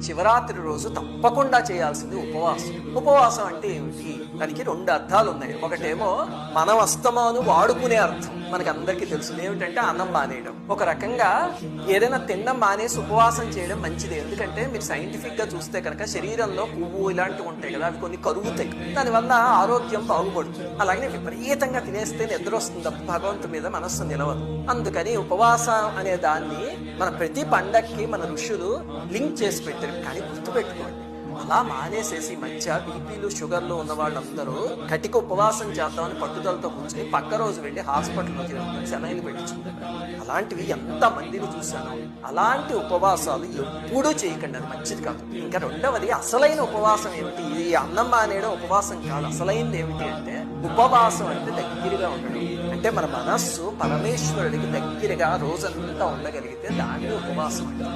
శివరాత్రి రోజు తప్పకుండా చేయాల్సింది ఉపవాసం. ఉపవాసం అంటే ఏమిటి? దానికి 2 అర్థాలు ఉన్నాయి. ఒకటేమో మనం అస్తమాను వాడుకునే అర్థం, మనకి అందరికీ తెలుసు ఏమిటంటే అన్నం మానేయడం. ఒక రకంగా ఏదైనా తినడం మానేసి ఉపవాసం చేయడం మంచిది. ఎందుకంటే మీరు సైంటిఫిక్ గా చూస్తే కనుక శరీరంలో కొవ్వు ఇలాంటివి ఉంటాయి కదా, అవి కొన్ని కరుగుతాయి, దానివల్ల ఆరోగ్యం బాగుపడుతుంది. అలాగే విపరీతంగా తినేస్తే నిద్ర వస్తుంది తప్ప భగవంతు మీద మనస్సు నిలవదు. అందుకని ఉపవాసం అనే దాన్ని మన ప్రతి పండక్కి మన ఋషులు లింక్ చేసి పెట్టారు. కానీ గుర్తుపెట్టుకోండి, అలా మానేసేసి మధ్య బీపీలు షుగర్లు ఉన్న వాళ్ళందరూ కటిక ఉపవాసం చేద్దామని పట్టుదలతో కూర్చొని పక్క రోజు వెళ్ళి హాస్పిటల్లో శనైలు పెట్టించుకుంటారు. అలాంటివి ఎంత మందిని చూశాను. అలాంటి ఉపవాసాలు ఎప్పుడూ చేయకండి, అది మంచిది కాదు. ఇంకా రెండవది, అసలైన ఉపవాసం ఏమిటి? ఇది అన్నం మానేయడం ఉపవాసం కాదు. అసలైనది ఏమిటి అంటే ఉపవాసం అంటే దగ్గరగా ఉండడం. అంటే మన మనస్సు పరమేశ్వరుడికి దగ్గరగా రోజంతా ఉండగలిగితే దాన్ని ఉపవాసం అంటే.